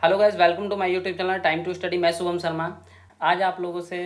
Hello guys, welcome to my YouTube channel time to study. मैं शुभम शर्मा। आज आप लोगों से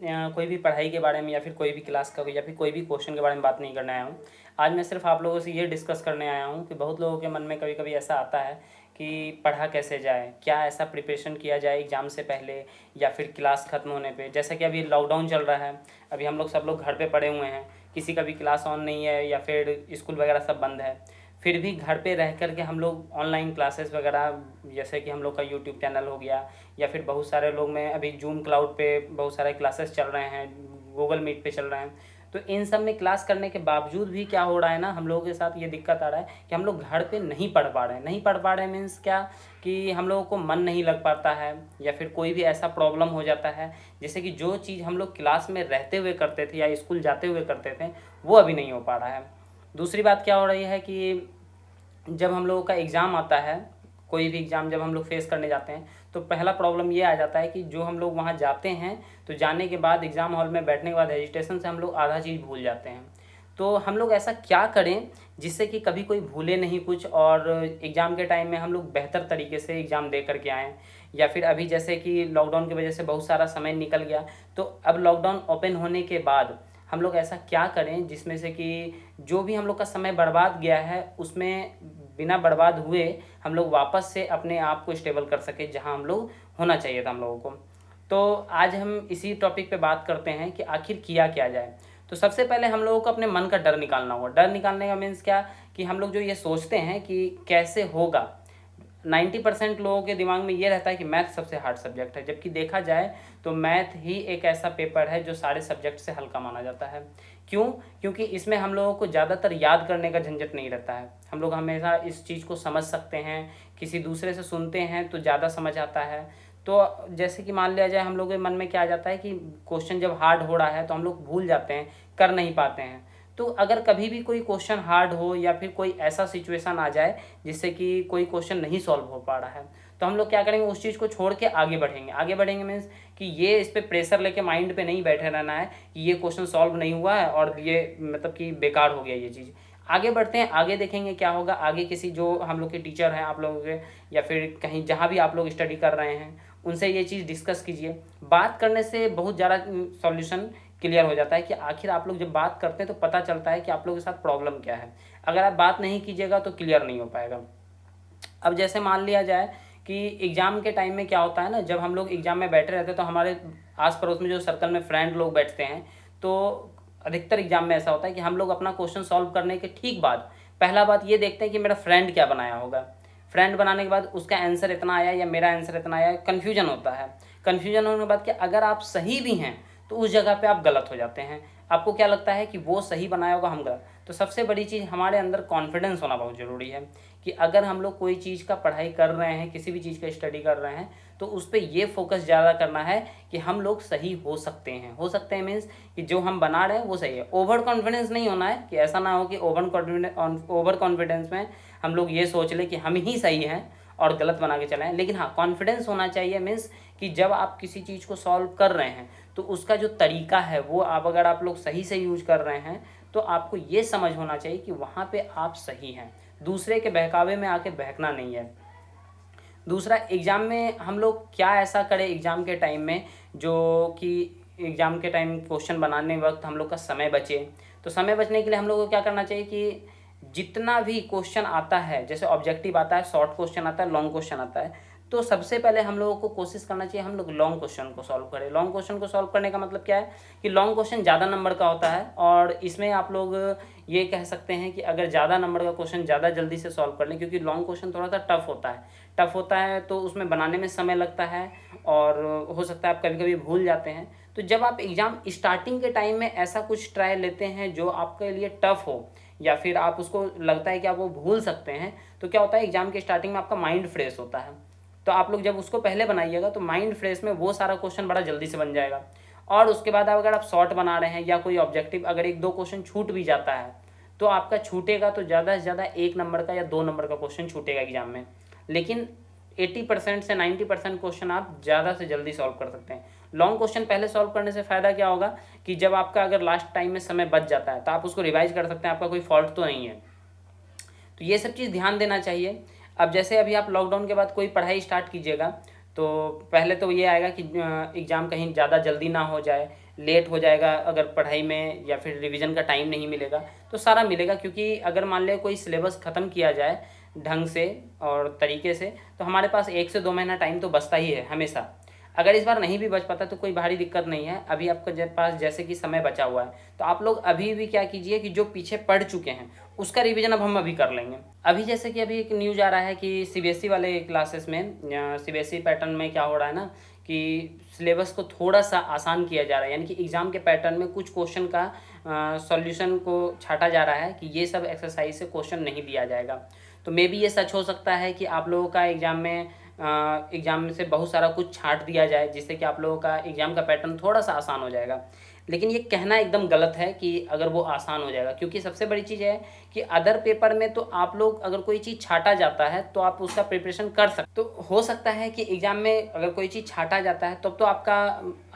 कोई भी पढ़ाई के बारे में या फिर कोई भी क्लास का या फिर कोई भी क्वेश्चन के बारे में बात नहीं करने आया हूँ। आज मैं सिर्फ आप लोगों से ये डिस्कस करने आया हूँ कि बहुत लोगों के मन में कभी कभी ऐसा आता है कि पढ़ा कैसे जाए, क्या ऐसा प्रिपरेशन किया जाए एग्ज़ाम से पहले या फिर क्लास ख़त्म होने पे। जैसा कि अभी लॉकडाउन चल रहा है, अभी हम लोग सब लोग घर पे पड़े हुए हैं, किसी का भी क्लास ऑन नहीं है या फिर स्कूल वगैरह सब बंद है। फिर भी घर पे रह कर के हम लोग ऑनलाइन क्लासेस वगैरह, जैसे कि हम लोग का यूट्यूब चैनल हो गया या फिर बहुत सारे लोग में अभी जूम क्लाउड पे बहुत सारे क्लासेस चल रहे हैं, गूगल मीट पे चल रहे हैं। तो इन सब में क्लास करने के बावजूद भी क्या हो रहा है ना, हम लोगों के साथ ये दिक्कत आ रहा है कि हम लोग घर पे नहीं पढ़ पा रहे हैं। नहीं पढ़ पा रहे हैं मीन्स क्या, कि हम लोगों को मन नहीं लग पाता है या फिर कोई भी ऐसा प्रॉब्लम हो जाता है जैसे कि जो चीज़ हम लोग क्लास में रहते हुए करते थे या स्कूल जाते हुए करते थे वो अभी नहीं हो पा रहा है। दूसरी बात क्या हो रही है कि जब हम लोगों का एग्ज़ाम आता है, कोई भी एग्ज़ाम जब हम लोग फेस करने जाते हैं तो पहला प्रॉब्लम ये आ जाता है कि जो हम लोग वहाँ जाते हैं तो जाने के बाद एग्ज़ाम हॉल में बैठने के बाद हेजिटेशन से हम लोग आधा चीज़ भूल जाते हैं। तो हम लोग ऐसा क्या करें जिससे कि कभी कोई भूले नहीं कुछ और एग्ज़ाम के टाइम में हम लोग बेहतर तरीके से एग्ज़ाम दे करके आएँ। या फिर अभी जैसे कि लॉकडाउन की वजह से बहुत सारा समय निकल गया, तो अब लॉकडाउन ओपन होने के बाद हम लोग ऐसा क्या करें जिसमें से कि जो भी हम लोग का समय बर्बाद गया है उसमें बिना बर्बाद हुए हम लोग वापस से अपने आप को स्टेबल कर सके जहां हम लोग होना चाहिए था हम लोगों को। तो आज हम इसी टॉपिक पे बात करते हैं कि आखिर किया क्या जाए। तो सबसे पहले हम लोगों को अपने मन का डर निकालना होगा। डर निकालने का मीन्स क्या, कि हम लोग जो ये सोचते हैं कि कैसे होगा, 90% लोगों के दिमाग में ये रहता है कि मैथ सबसे हार्ड सब्जेक्ट है, जबकि देखा जाए तो मैथ ही एक ऐसा पेपर है जो सारे सब्जेक्ट से हल्का माना जाता है। क्यों? क्योंकि इसमें हम लोगों को ज़्यादातर याद करने का झंझट नहीं रहता है। हम लोग हमेशा इस चीज़ को समझ सकते हैं, किसी दूसरे से सुनते हैं तो ज़्यादा समझ आता है। तो जैसे कि मान लिया जाए हम लोग के मन में क्या आ जाता है कि क्वेश्चन जब हार्ड हो रहा है तो हम लोग भूल जाते हैं, कर नहीं पाते हैं। तो अगर कभी भी कोई क्वेश्चन हार्ड हो या फिर कोई ऐसा सिचुएशन आ जाए जिससे कि कोई क्वेश्चन नहीं सॉल्व हो पा रहा है, तो हम लोग क्या करेंगे, उस चीज़ को छोड़ के आगे बढ़ेंगे। आगे बढ़ेंगे मीन्स कि ये इस पे प्रेशर लेके माइंड पे नहीं बैठे रहना है कि ये क्वेश्चन सॉल्व नहीं हुआ है और ये मतलब कि बेकार हो गया ये चीज़। आगे बढ़ते हैं, आगे देखेंगे क्या होगा। आगे किसी जो हम लोग के टीचर हैं आप लोगों के, या फिर कहीं जहाँ भी आप लोग स्टडी कर रहे हैं उनसे ये चीज़ डिस्कस कीजिए। बात करने से बहुत ज़्यादा सॉल्यूशन क्लियर हो जाता है कि आखिर आप लोग जब बात करते हैं तो पता चलता है कि आप लोगों के साथ प्रॉब्लम क्या है। अगर आप बात नहीं कीजिएगा तो क्लियर नहीं हो पाएगा। अब जैसे मान लिया जाए कि एग्ज़ाम के टाइम में क्या होता है ना, जब हम लोग एग्ज़ाम में बैठे रहते हैं तो हमारे आस पड़ोस में जो सर्कल में फ्रेंड लोग बैठते हैं, तो अधिकतर एग्ज़ाम में ऐसा होता है कि हम लोग अपना क्वेश्चन सॉल्व करने के ठीक बाद पहला बात ये देखते हैं कि मेरा फ्रेंड क्या बनाया होगा। फ्रेंड बनाने के बाद उसका आंसर इतना आया या मेरा आंसर इतना आया, कन्फ्यूजन होता है। कन्फ्यूजन होने के बाद कि अगर आप सही भी हैं तो उस जगह पे आप गलत हो जाते हैं। आपको क्या लगता है कि वो सही बनाया होगा, हम गलत। तो सबसे बड़ी चीज़ हमारे अंदर कॉन्फिडेंस होना बहुत ज़रूरी है कि अगर हम लोग कोई चीज़ का पढ़ाई कर रहे हैं, किसी भी चीज़ का स्टडी कर रहे हैं, तो उस पर ये फोकस ज़्यादा करना है कि हम लोग सही हो सकते हैं। हो सकते हैं मीन्स कि जो हम बना रहे हैं वो सही है। ओवर कॉन्फिडेंस नहीं होना है, कि ऐसा ना हो कि ओवर कॉन्फिडेंस में हम लोग ये सोच लें कि हम ही सही हैं और गलत बना के चलाएं। लेकिन हाँ, कॉन्फिडेंस होना चाहिए मीन्स कि जब आप किसी चीज़ को सॉल्व कर रहे हैं तो उसका जो तरीका है वो आप अगर आप लोग सही से यूज कर रहे हैं तो आपको ये समझ होना चाहिए कि वहाँ पे आप सही हैं। दूसरे के बहकावे में आके बहकना नहीं है। दूसरा, एग्ज़ाम में हम लोग क्या ऐसा करें एग्ज़ाम के टाइम में जो कि एग्ज़ाम के टाइम क्वेश्चन बनाने वक्त हम लोग का समय बचे। तो समय बचने के लिए हम लोग को क्या करना चाहिए कि जितना भी क्वेश्चन आता है, जैसे ऑब्जेक्टिव आता है, शॉर्ट क्वेश्चन आता है, लॉन्ग क्वेश्चन आता है, तो सबसे पहले हम लोगों को कोशिश करना चाहिए हम लोग लॉन्ग क्वेश्चन को सॉल्व करें। लॉन्ग क्वेश्चन को सॉल्व करने का मतलब क्या है कि लॉन्ग क्वेश्चन ज़्यादा नंबर का होता है और इसमें आप लोग ये कह सकते हैं कि अगर ज़्यादा नंबर का क्वेश्चन ज़्यादा जल्दी से सॉल्व कर लें, क्योंकि लॉन्ग क्वेश्चन थोड़ा सा टफ होता है तो उसमें बनाने में समय लगता है और हो सकता है आप कभी कभी भूल जाते हैं। तो जब आप एग्ज़ाम स्टार्टिंग के टाइम में ऐसा कुछ ट्राई लेते हैं जो आपके लिए टफ हो या फिर आप उसको लगता है कि आप वो भूल सकते हैं, तो क्या होता है एग्ज़ाम के स्टार्टिंग में आपका माइंड फ्रेश होता है। तो आप लोग जब उसको पहले बनाइएगा तो माइंड फ्रेश में वो सारा क्वेश्चन बड़ा जल्दी से बन जाएगा। और उसके बाद अगर आप शॉर्ट बना रहे हैं या कोई ऑब्जेक्टिव अगर एक दो क्वेश्चन छूट भी जाता है तो आपका छूटेगा तो ज़्यादा से ज़्यादा 1 नंबर का या 2 नंबर का क्वेश्चन छूटेगा एग्जाम में। लेकिन 80% से 90% क्वेश्चन आप ज़्यादा से जल्दी सॉल्व कर सकते हैं। लॉन्ग क्वेश्चन पहले सॉल्व करने से फ़ायदा क्या होगा कि जब आपका अगर लास्ट टाइम में समय बच जाता है तो आप उसको रिवाइज कर सकते हैं, आपका कोई फॉल्ट तो नहीं है। तो ये सब चीज़ ध्यान देना चाहिए। अब जैसे अभी आप लॉकडाउन के बाद कोई पढ़ाई स्टार्ट कीजिएगा तो पहले तो ये आएगा कि एग्ज़ाम कहीं ज़्यादा जल्दी ना हो जाए, लेट हो जाएगा अगर पढ़ाई में, या फिर रिवीजन का टाइम नहीं मिलेगा। तो सारा मिलेगा, क्योंकि अगर मान ले कोई सिलेबस ख़त्म किया जाए ढंग से और तरीके से, तो हमारे पास 1 से 2 महीना टाइम तो बचता ही है हमेशा। अगर इस बार नहीं भी बच पाता तो कोई भारी दिक्कत नहीं है, अभी आपके पास जैसे कि समय बचा हुआ है, तो आप लोग अभी भी क्या कीजिए कि जो पीछे पढ़ चुके हैं उसका रिवीजन अब हम अभी कर लेंगे। अभी जैसे कि अभी एक न्यूज़ आ रहा है कि सीबीएसई वाले क्लासेस में, सीबीएसई पैटर्न में क्या हो रहा है ना कि सिलेबस को थोड़ा सा आसान किया जा रहा है, यानी कि एग्ज़ाम के पैटर्न में कुछ क्वेश्चन का सॉल्यूशन को छाटा जा रहा है कि ये सब एक्सरसाइज से क्वेश्चन नहीं दिया जाएगा। तो मे बी ये सच हो सकता है कि आप लोगों का एग्ज़ाम में से बहुत सारा कुछ छाँट दिया जाए, जिससे कि आप लोगों का एग्ज़ाम का पैटर्न थोड़ा सा आसान हो जाएगा। लेकिन ये कहना एकदम गलत है कि अगर वो आसान हो जाएगा, क्योंकि सबसे बड़ी चीज़ है कि अदर पेपर में तो आप लोग अगर कोई चीज़ छाटा जाता है तो आप उसका प्रिपरेशन कर सकते। तो हो सकता है कि एग्ज़ाम में अगर कोई चीज़ छाटा जाता है तब तो आपका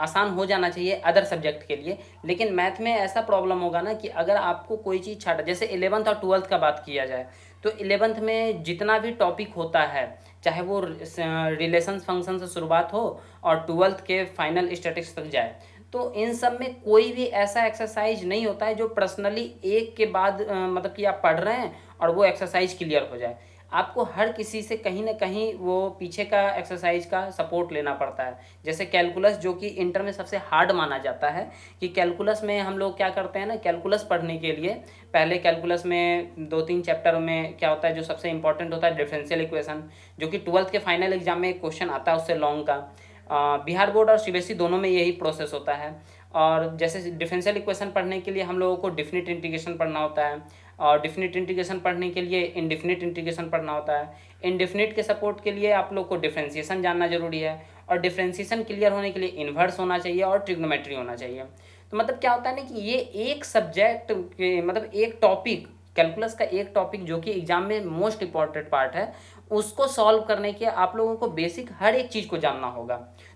आसान हो जाना चाहिए अदर सब्जेक्ट के लिए। लेकिन मैथ में ऐसा प्रॉब्लम होगा ना कि अगर आपको कोई चीज़ छाटा, जैसे 11th और 12th का बात किया जाए तो 11th में जितना भी टॉपिक होता है, चाहे वो रिलेशंस फंक्शन से शुरुआत हो और 12th के फाइनल स्टैटिस्टिक्स तक जाए, तो इन सब में कोई भी ऐसा एक्सरसाइज नहीं होता है जो पर्सनली एक के बाद मतलब कि आप पढ़ रहे हैं और वो एक्सरसाइज क्लियर हो जाए। आपको हर किसी से कहीं न कहीं वो पीछे का एक्सरसाइज का सपोर्ट लेना पड़ता है। जैसे कैलकुलस, जो कि इंटर में सबसे हार्ड माना जाता है, कि कैलकुलस में हम लोग क्या करते हैं ना, कैलकुलस पढ़ने के लिए पहले कैलकुलस में 2-3 चैप्टर में क्या होता है, जो सबसे इंपॉर्टेंट होता है डिफरेंशियल इक्वेशन, जो कि 12th के फाइनल एग्जाम में एक क्वेश्चन आता है उससे लॉन्ग का। बिहार बोर्ड और सीबीएसई दोनों में यही प्रोसेस होता है। और जैसे डिफरेंशियल इक्वेशन पढ़ने के लिए हम लोगों को डिफिनिट इंटीग्रेशन पढ़ना होता है, और डिफिनिट इंटीग्रेशन पढ़ने के लिए इनडिफिनिट इंटीग्रेशन पढ़ना होता है। इनडिफिनिट के सपोर्ट के लिए आप लोग को डिफरेंशिएशन जानना जरूरी है, और डिफरेंशिएशन क्लियर होने के लिए इन्वर्स होना चाहिए और ट्रिग्नोमेट्री होना चाहिए। तो मतलब क्या होता है ना कि ये एक सब्जेक्ट के मतलब एक टॉपिक, कैलकुलस का एक टॉपिक जो कि एग्जाम में मोस्ट इंपॉर्टेंट पार्ट है, उसको सॉल्व करने के आप लोगों को बेसिक हर एक चीज़ को जानना होगा।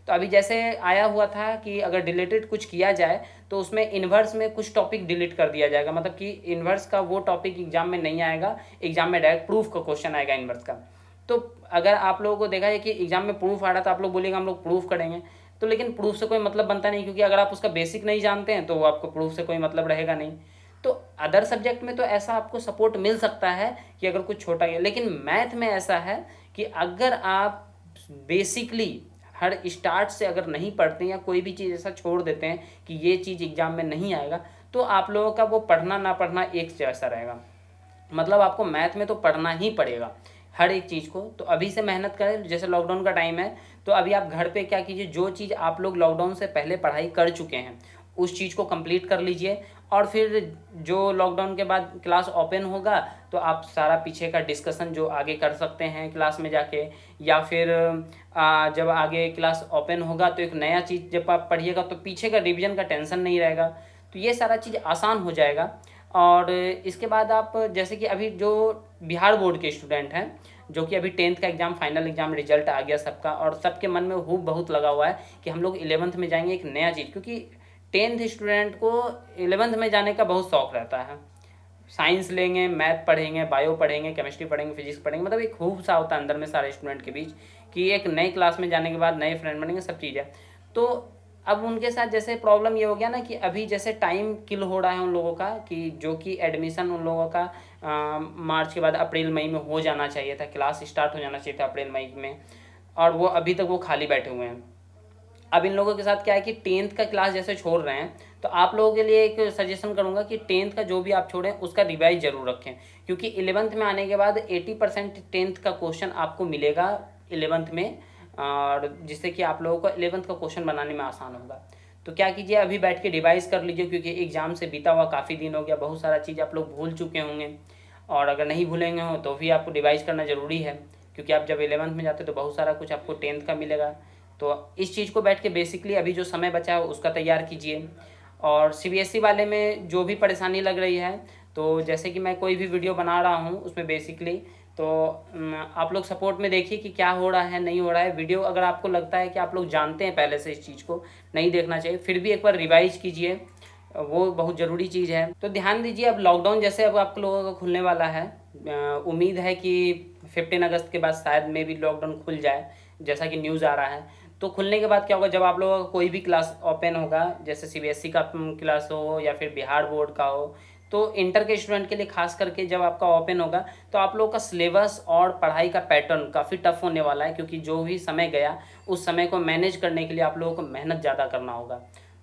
तो अभी जैसे आया हुआ था कि अगर डिलीटेड कुछ किया जाए तो उसमें इन्वर्स में कुछ टॉपिक डिलीट कर दिया जाएगा, मतलब कि इन्वर्स का वो टॉपिक एग्जाम में नहीं आएगा, एग्जाम में डायरेक्ट प्रूफ का क्वेश्चन आएगा इन्वर्स का। तो अगर आप लोगों को देखा है कि एग्जाम में प्रूफ आ रहा था, आप लोग बोलेंगे हम लोग प्रूफ करेंगे, तो लेकिन प्रूफ से कोई मतलब बनता नहीं, क्योंकि अगर आप उसका बेसिक नहीं जानते हैं तो आपको प्रूफ से कोई मतलब रहेगा नहीं। तो अदर सब्जेक्ट में तो ऐसा आपको सपोर्ट मिल सकता है कि अगर कुछ छोटा गया, लेकिन मैथ में ऐसा है कि अगर आप बेसिकली हर स्टार्ट से अगर नहीं पढ़ते हैं या कोई भी चीज़ ऐसा छोड़ देते हैं कि ये चीज़ एग्जाम में नहीं आएगा, तो आप लोगों का वो पढ़ना ना पढ़ना एक जैसा रहेगा। मतलब आपको मैथ में तो पढ़ना ही पड़ेगा हर एक चीज़ को। तो अभी से मेहनत करें, जैसे लॉकडाउन का टाइम है तो अभी आप घर पे क्या कीजिए, जो चीज़ आप लोग लॉकडाउन से पहले पढ़ाई कर चुके हैं उस चीज़ को कंप्लीट कर लीजिए, और फिर जो लॉकडाउन के बाद क्लास ओपन होगा तो आप सारा पीछे का डिस्कशन जो आगे कर सकते हैं क्लास में जाके, या फिर जब आगे क्लास ओपन होगा तो एक नया चीज़ जब आप पढ़िएगा तो पीछे का रिवीजन का टेंशन नहीं रहेगा। तो ये सारा चीज़ आसान हो जाएगा। और इसके बाद आप जैसे कि अभी जो बिहार बोर्ड के स्टूडेंट हैं, जो कि अभी 10th का एग्ज़ाम फाइनल एग्ज़ाम रिजल्ट आ गया सबका, और सबके मन में खूब बहुत लगा हुआ है कि हम लोग 11th में जाएंगे एक नया चीज़, क्योंकि 10th स्टूडेंट को 11th में जाने का बहुत शौक रहता है। साइंस लेंगे, मैथ पढ़ेंगे, बायो पढ़ेंगे, केमिस्ट्री पढ़ेंगे, फिजिक्स पढ़ेंगे, मतलब एक खूब सा होता है अंदर में सारे स्टूडेंट के बीच कि एक नई क्लास में जाने के बाद नए फ्रेंड बनेंगे, सब चीज़ है। तो अब उनके साथ जैसे प्रॉब्लम ये हो गया ना कि अभी जैसे टाइम किल हो रहा है उन लोगों का, कि जो कि एडमिशन उन लोगों का मार्च के बाद अप्रैल मई में हो जाना चाहिए था, क्लास स्टार्ट हो जाना चाहिए था अप्रैल मई में, और वो अभी तक वो खाली बैठे हुए हैं। अब इन लोगों के साथ क्या है कि 10th का क्लास जैसे छोड़ रहे हैं, तो आप लोगों के लिए एक सजेशन करूंगा कि 10th का जो भी आप छोड़ें उसका रिवाइज जरूर रखें, क्योंकि 11th में आने के बाद 80% 10th का क्वेश्चन आपको मिलेगा 11th में, और जिससे कि आप लोगों को 11th का क्वेश्चन बनाने में आसान होगा। तो क्या कीजिए, अभी बैठ के रिवाइज कर लीजिए, क्योंकि एग्जाम से बीता हुआ काफ़ी दिन हो गया, बहुत सारा चीज़ आप लोग भूल चुके होंगे, और अगर नहीं भूलेंगे हो तो भी आपको रिवाइज करना ज़रूरी है, क्योंकि आप जब 11th में जाते तो बहुत सारा कुछ आपको 10th का मिलेगा। तो इस चीज़ को बैठ के बेसिकली अभी जो समय बचा है उसका तैयार कीजिए। और सीबीएसई वाले में जो भी परेशानी लग रही है, तो जैसे कि मैं कोई भी वीडियो बना रहा हूँ उसमें बेसिकली, तो आप लोग सपोर्ट में देखिए कि क्या हो रहा है नहीं हो रहा है। वीडियो अगर आपको लगता है कि आप लोग जानते हैं पहले से इस चीज़ को, नहीं देखना चाहिए, फिर भी एक बार रिवाइज कीजिए, वो बहुत ज़रूरी चीज़ है। तो ध्यान दीजिए, अब लॉकडाउन जैसे अब आप लोगों का खुलने वाला है, उम्मीद है कि 15 अगस्त के बाद शायद में भी लॉकडाउन खुल जाए, जैसा कि न्यूज़ आ रहा है। तो खुलने के बाद क्या होगा, जब आप लोगों का कोई भी क्लास ओपन होगा, जैसे सीबीएसई का क्लास हो या फिर बिहार बोर्ड का हो, तो इंटर के स्टूडेंट के लिए खास करके जब आपका ओपन होगा, तो आप लोगों का सिलेबस और पढ़ाई का पैटर्न काफ़ी टफ होने वाला है, क्योंकि जो भी समय गया उस समय को मैनेज करने के लिए आप लोगों को मेहनत ज़्यादा करना होगा।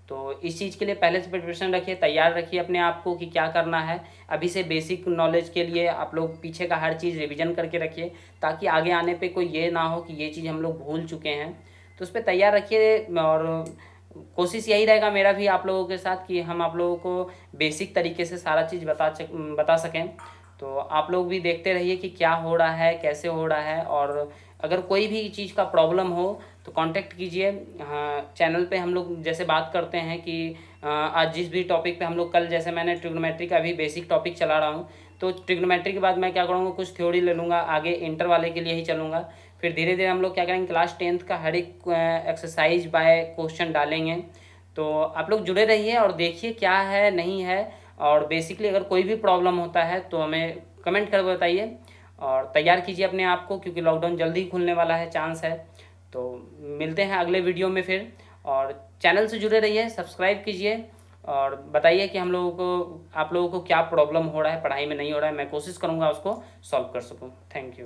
तो इस चीज़ के लिए पहले से प्रिपरेशन रखिए, तैयार रखिए अपने आप को कि क्या करना है। अभी से बेसिक नॉलेज के लिए आप लोग पीछे का हर चीज़ रिवीजन करके रखिए, ताकि आगे आने पे कोई ये ना हो कि ये चीज़ हम लोग भूल चुके हैं। तो उस पर तैयार रखिए, और कोशिश यही रहेगा मेरा भी आप लोगों के साथ कि हम आप लोगों को बेसिक तरीके से सारा चीज़ बता सकें। तो आप लोग भी देखते रहिए कि क्या हो रहा है, कैसे हो रहा है, और अगर कोई भी चीज़ का प्रॉब्लम हो तो कांटेक्ट कीजिए। हाँ, चैनल पे हम लोग जैसे बात करते हैं कि आज जिस भी टॉपिक पे हम लोग, कल जैसे मैंने ट्रिग्नोमेट्री का अभी बेसिक टॉपिक चला रहा हूँ, तो ट्रिग्नोमेट्री के बाद मैं क्या करूँगा, कुछ थ्योरी ले लूँगा, आगे इंटर वाले के लिए ही चलूँगा। फिर धीरे धीरे हम लोग क्या करेंगे, क्लास 10th का हर एक एक्सरसाइज बाय क्वेश्चन डालेंगे। तो आप लोग जुड़े रहिए और देखिए क्या है नहीं है। और बेसिकली अगर कोई भी प्रॉब्लम होता है तो हमें कमेंट कर बताइए, और तैयार कीजिए अपने आप को, क्योंकि लॉकडाउन जल्दी ही खुलने वाला है, चांस है। तो मिलते हैं अगले वीडियो में फिर, और चैनल से जुड़े रहिए, सब्सक्राइब कीजिए, और बताइए कि हम लोगों को, आप लोगों को क्या प्रॉब्लम हो रहा है, पढ़ाई में नहीं हो रहा है, मैं कोशिश करूँगा उसको सॉल्व कर सकूँ। Thank you.